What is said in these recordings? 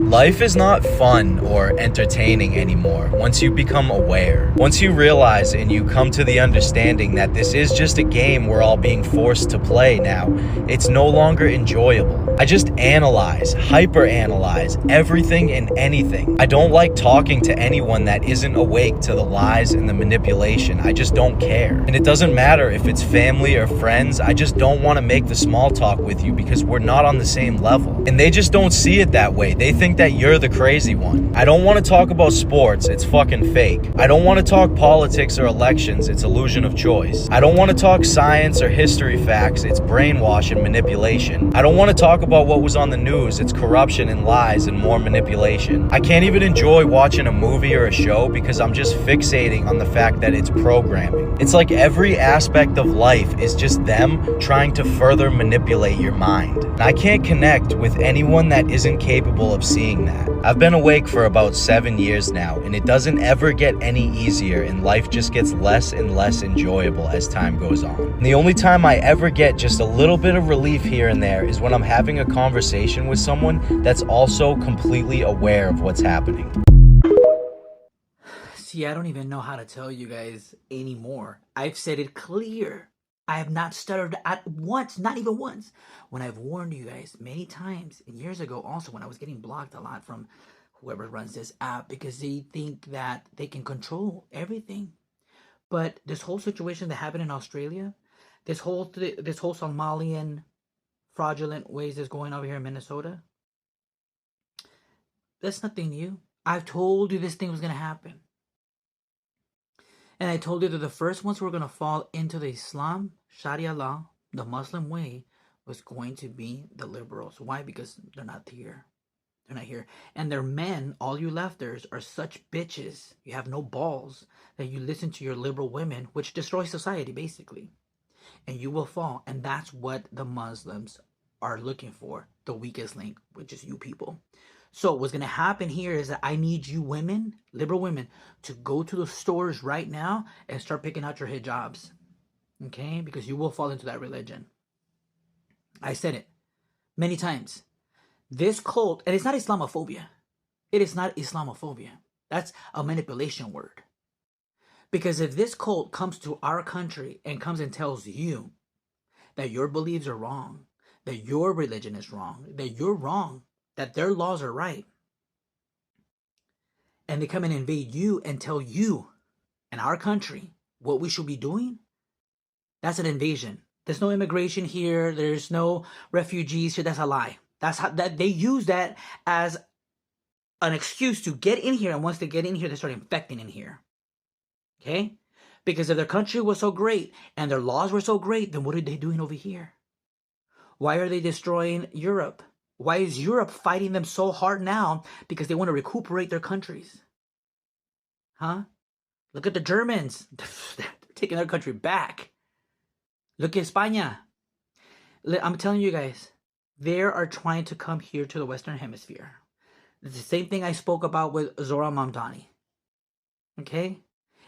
Life is not fun or entertaining anymore once you become aware. Once you realize and you come to the understanding that this is just a game we're all being forced to play now, it's no longer enjoyable. I just analyze, hyper-analyze everything and anything. I don't like talking to anyone that isn't awake to the lies and the manipulation. I just don't care. And it doesn't matter if it's family or friends, I just don't want to make the small talk with you because we're not on the same level. And they just don't see it that way. They think that you're the crazy one. I don't want to talk about sports, it's fucking fake. I don't want to talk politics or elections, it's illusion of choice. I don't want to talk science or history facts, it's brainwash and manipulation. I don't want to talk about what was on the news, it's corruption and lies and more manipulation. I can't even enjoy watching a movie or a show because I'm just fixating on the fact that it's programming. It's like every aspect of life is just them trying to further manipulate your mind. And I can't connect with anyone that isn't capable of seeing that. I've been awake for about 7 years now, and it doesn't ever get any easier, and life just gets less and less enjoyable as time goes on. And the only time I ever get just a little bit of relief here and there is when I'm having a conversation with someone that's also completely aware of what's happening. See, I don't even know how to tell you guys anymore. I've said it clear. I have not stuttered at once, not even once, when I've warned you guys many times, and years ago also when I was getting blocked a lot from whoever runs this app because they think that they can control everything. But this whole situation that happened in Australia, this whole Somalian fraudulent ways that's going over here in Minnesota, that's nothing new. I've told you this thing was going to happen. And I told you that the first ones who were going to fall into the Islam, Sharia law, the Muslim way, was going to be the liberals. Why? Because they're not here. They're not here. And their men, all you lefters, are such bitches. You have no balls that you listen to your liberal women, which destroys society, basically. And you will fall. And that's what the Muslims are looking for. The weakest link, which is you people. So what's going to happen here is that I need you women, liberal women, to go to the stores right now and start picking out your hijabs. Okay? Because you will fall into that religion. I said it many times. This cult, and it's not Islamophobia. It is not Islamophobia. That's a manipulation word. Because if this cult comes to our country and comes and tells you that your beliefs are wrong, that your religion is wrong, that you're wrong, that their laws are right, and they come and invade you and tell you and our country what we should be doing, that's an invasion. There's no immigration here. There's no refugees here. That's a lie. That's how that they use that as an excuse to get in here. And once they get in here, they start infecting in here. Okay? Because if their country was so great and their laws were so great, then what are they doing over here? Why are they destroying Europe? Why is Europe fighting them so hard now? Because they want to recuperate their countries. Huh? Look at the Germans. They're taking their country back. Look at España. I'm telling you guys, they are trying to come here to the Western Hemisphere. It's the same thing I spoke about with Zohran Mamdani. Okay?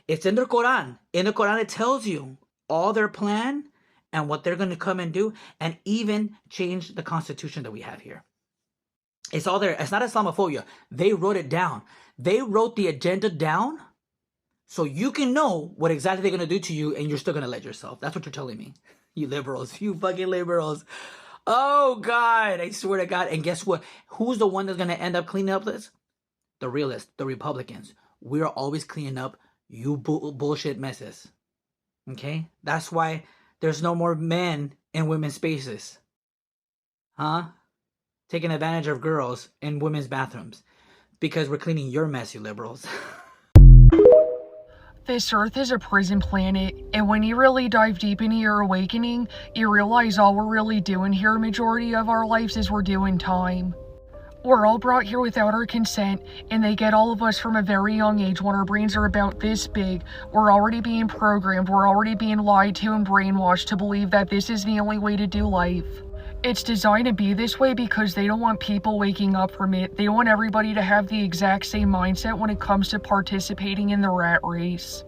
It's in the Quran. In the Quran, it tells you all their plan and what they're going to come and do, and even change the constitution that we have here. It's all there. It's not Islamophobia. They wrote it down. They wrote the agenda down so you can know what exactly they're going to do to you, and you're still going to let yourself. That's what you're telling me. You liberals. You fucking liberals. Oh, God. I swear to God. And guess what? Who's the one that's going to end up cleaning up this? The realists. The Republicans. We're always cleaning up you bullshit messes. Okay? That's why there's no more men in women's spaces. Huh? Taking advantage of girls in women's bathrooms. Because we're cleaning your mess, you liberals. This Earth is a prison planet, and when you really dive deep into your awakening, you realize all we're really doing here majority of our lives is we're doing time. We're all brought here without our consent, and they get all of us from a very young age when our brains are about this big. We're already being programmed, we're already being lied to and brainwashed to believe that this is the only way to do life. It's designed to be this way because they don't want people waking up from it. They want everybody to have the exact same mindset when it comes to participating in the rat race.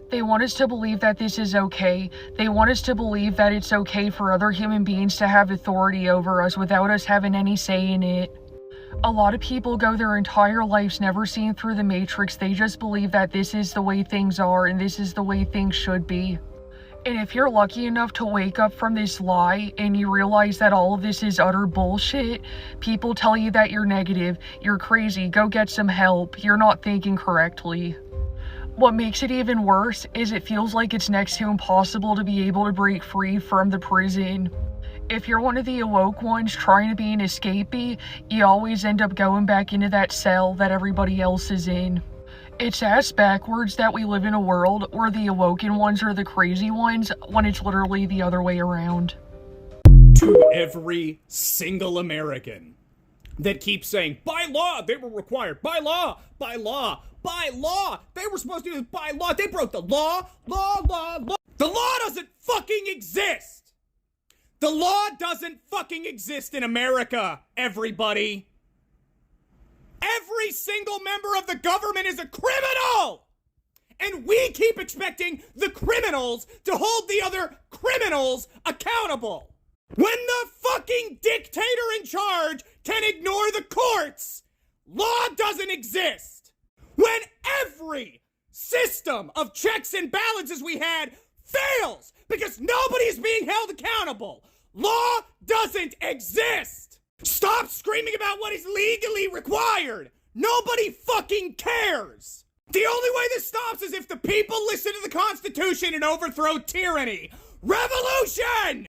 They want us to believe that this is okay. They want us to believe that it's okay for other human beings to have authority over us without us having any say in it. A lot of people go their entire lives never seeing through the Matrix. They just believe that this is the way things are and this is the way things should be. And if you're lucky enough to wake up from this lie and you realize that all of this is utter bullshit, people tell you that you're negative, you're crazy, go get some help, you're not thinking correctly. What makes it even worse is it feels like it's next to impossible to be able to break free from the prison. If you're one of the awoke ones trying to be an escapee, you always end up going back into that cell that everybody else is in. It's ass backwards that we live in a world where the awoken ones are the crazy ones when it's literally the other way around. To every single American that keeps saying, by law, they were required, by law, by law, by law, they were supposed to do this by law, they broke the law. The law doesn't fucking exist! The law doesn't fucking exist in America, everybody! Every single member of the government is a criminal! And we keep expecting the criminals to hold the other criminals accountable. When the fucking dictator in charge can ignore the courts, law doesn't exist. When every system of checks and balances we had fails because nobody's being held accountable, law doesn't exist. Stop screaming about what is legally required! Nobody fucking cares! The only way this stops is if the people listen to the Constitution and overthrow tyranny! Revolution!